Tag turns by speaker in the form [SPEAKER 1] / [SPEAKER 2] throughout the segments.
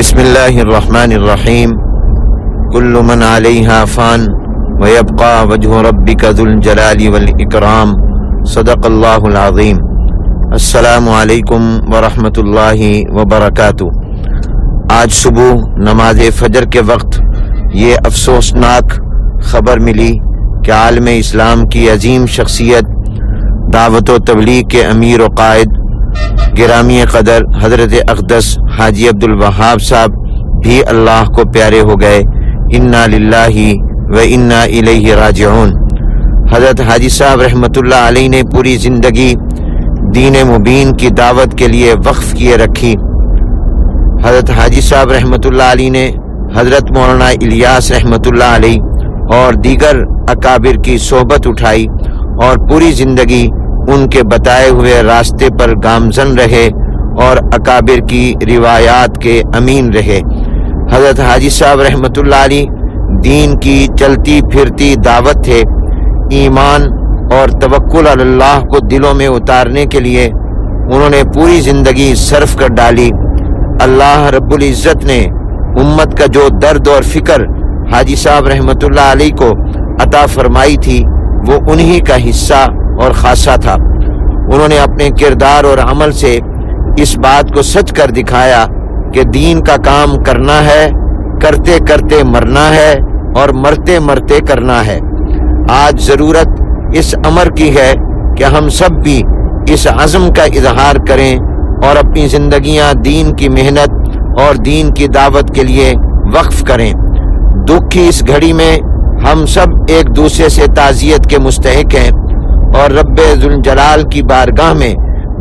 [SPEAKER 1] بسم اللہ الرحمن الرحیم کل من علیہا فان ویبقى وجہ ربک ذو الجلال والاکرام صدق اللہ العظیم۔ السلام علیکم ورحمۃ اللہ وبرکاتہ۔ آج صبح نماز فجر کے وقت یہ افسوسناک خبر ملی کہ عالم اسلام کی عظیم شخصیت دعوت و تبلیغ کے امیر و قائد گرامی قدر حضرت اقدس حاجی عبدل وہاب صاحب بھی اللہ کو پیارے ہو گئے۔ انا للہ و انا الیہ راجعون۔ حضرت حاجی صاحب رحمۃ اللہ علیہ نے پوری زندگی دین مبین کی دعوت کے لیے وقف کیے رکھی۔ حضرت حاجی صاحب رحمۃ اللہ علیہ نے حضرت مولانا الیاس رحمۃ اللہ علیہ اور دیگر اکابر کی صحبت اٹھائی اور پوری زندگی ان کے بتائے ہوئے راستے پر گامزن رہے اور اکابر کی روایات کے امین رہے۔ حضرت حاجی صاحب رحمۃ اللہ علیہ دین کی چلتی پھرتی دعوت تھے۔ ایمان اور توکل علی اللہ کو دلوں میں اتارنے کے لیے انہوں نے پوری زندگی صرف کر ڈالی۔ اللہ رب العزت نے امت کا جو درد اور فکر حاجی صاحب رحمۃ اللہ علیہ کو عطا فرمائی تھی وہ انہی کا حصہ اور خاصہ تھا۔ انہوں نے اپنے کردار اور عمل سے اس بات کو سچ کر دکھایا کہ دین کا کام کرنا ہے، کرتے کرتے مرنا ہے اور مرتے مرتے کرنا ہے۔ آج ضرورت اس امر کی ہے کہ ہم سب بھی اس عزم کا اظہار کریں اور اپنی زندگیاں دین کی محنت اور دین کی دعوت کے لیے وقف کریں۔ دکھ کی اس گھڑی میں ہم سب ایک دوسرے سے تعزیت کے مستحق ہیں اور رب ذوالجلال کی بارگاہ میں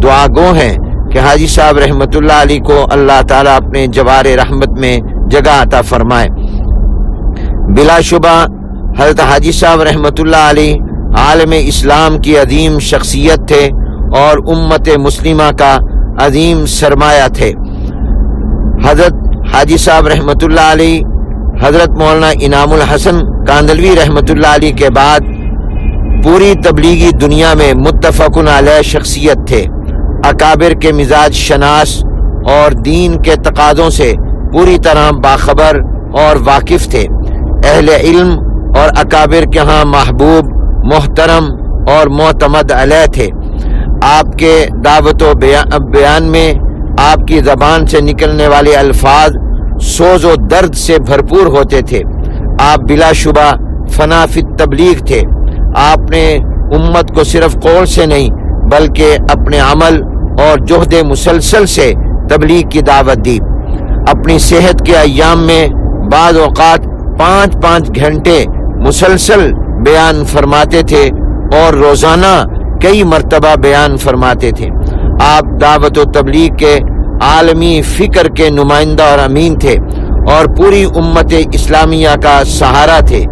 [SPEAKER 1] دعا گو ہیں کہ حاجی صاحب رحمۃ اللہ علیہ کو اللہ تعالیٰ اپنے جوار رحمت میں جگہ عطا فرمائے۔ بلا شبہ حضرت حاجی صاحب رحمۃ اللہ علیہ عالم اسلام کی عظیم شخصیت تھے اور امت مسلمہ کا عظیم سرمایہ تھے۔ حضرت حاجی صاحب رحمۃ اللہ علیہ حضرت مولانا انعام الحسن کاندلوی رحمۃ اللہ علیہ کے بعد پوری تبلیغی دنیا میں متفق علیہ شخصیت تھے۔ اکابر کے مزاج شناس اور دین کے تقاضوں سے پوری طرح باخبر اور واقف تھے۔ اہل علم اور اکابر کے ہاں محبوب، محترم اور معتمد علیہ تھے۔ آپ کے دعوت و بیان میں آپ کی زبان سے نکلنے والے الفاظ سوز و درد سے بھرپور ہوتے تھے۔ آپ بلا شبہ فنا فی تبلیغ تھے۔ آپ نے امت کو صرف قول سے نہیں بلکہ اپنے عمل اور جہد مسلسل سے تبلیغ کی دعوت دی۔ اپنی صحت کے ایام میں بعض اوقات 5-5 گھنٹے مسلسل بیان فرماتے تھے اور روزانہ کئی مرتبہ بیان فرماتے تھے۔ آپ دعوت و تبلیغ کے عالمی فکر کے نمائندہ اور امین تھے اور پوری امت اسلامیہ کا سہارا تھے۔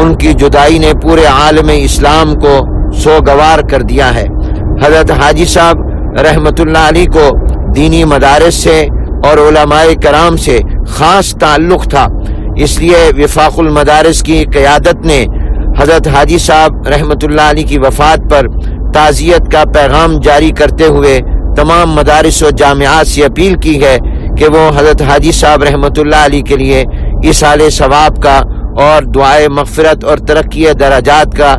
[SPEAKER 1] ان کی جدائی نے پورے عالم اسلام کو سوگوار کر دیا ہے۔ حضرت حاجی صاحب رحمۃ اللہ علیہ کو دینی مدارس سے اور علماء کرام سے خاص تعلق تھا، اس لیے وفاق المدارس کی قیادت نے حضرت حاجی صاحب رحمۃ اللہ علیہ کی وفات پر تعزیت کا پیغام جاری کرتے ہوئے تمام مدارس و جامعات سے اپیل کی ہے کہ وہ حضرت حاجی صاحب رحمۃ اللہ علیہ کے لیے ایصال ثواب کا اور دعائے مغفرت اور ترقی درجات کا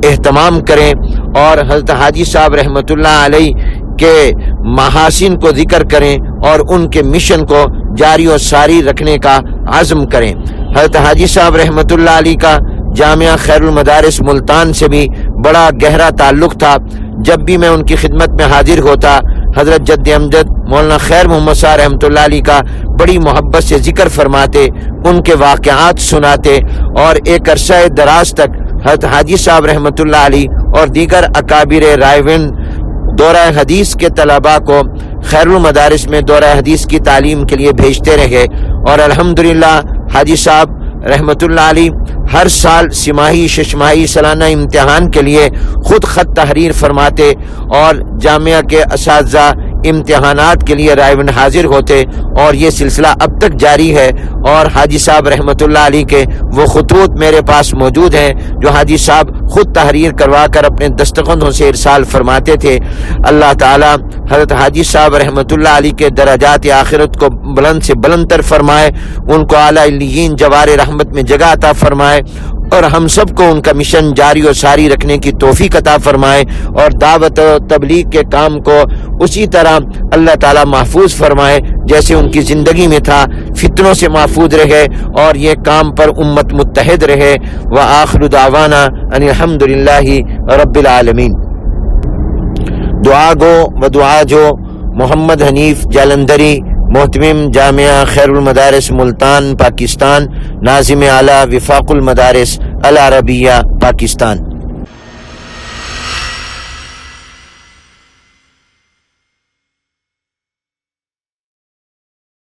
[SPEAKER 1] اہتمام کریں اور حضرت حاجی صاحب رحمۃ اللہ علیہ کے محاسن کو ذکر کریں اور ان کے مشن کو جاری و ساری رکھنے کا عزم کریں۔ حضرت حاجی صاحب رحمۃ اللہ علیہ کا جامعہ خیر المدارس ملتان سے بھی بڑا گہرا تعلق تھا۔ جب بھی میں ان کی خدمت میں حاضر ہوتا حضرت جد امجد مولانا خیر محمد صاحب رحمۃ اللہ علیہ کا بڑی محبت سے ذکر فرماتے، ان کے واقعات سناتے اور ایک عرصہ دراز تک حضرت حاجی صاحب رحمۃ اللہ علیہ اور دیگر اکابر رائیونڈ دورہ حدیث کے طلباء کو خیر المدارس میں دورہ حدیث کی تعلیم کے لیے بھیجتے رہے اور الحمدللہ حاجی صاحب رحمۃ اللہ علیہ ہر سال سماہی ششماہی سالانہ امتحان کے لیے خود خط تحریر فرماتے اور جامعہ کے اساتذہ امتحانات کے لیے رائیونڈ حاضر ہوتے، اور یہ سلسلہ اب تک جاری ہے۔ اور حاجی صاحب رحمۃ اللہ علیہ کے وہ خطوط میرے پاس موجود ہیں جو حاجی صاحب خود تحریر کروا کر اپنے دستخطوں سے ارسال فرماتے تھے۔ اللہ تعالی حضرت حاجی صاحب رحمۃ اللہ علیہ کے درجات آخرت کو بلند سے بلند تر فرمائے، ان کو اعلیٰ علیین جوار رحمت میں جگہ عطا فرمائے، اور ہم سب کو ان کا مشن جاری و ساری رکھنے کی توفیق عطا فرمائے، اور دعوت و تبلیغ کے کام کو اسی طرح اللہ تعالی محفوظ فرمائے جیسے ان کی زندگی میں تھا، فتنوں سے محفوظ رہے اور یہ کام پر امت متحد رہے۔ وآخر دعوانا ان الحمدللہ رب العالمین۔ دعا گو و دعا جو محمد حنیف جالندھری، محتمم جامعہ خیر المدارس ملتان پاکستان، ناظم اعلیٰ وفاق المدارس العربیہ پاکستان۔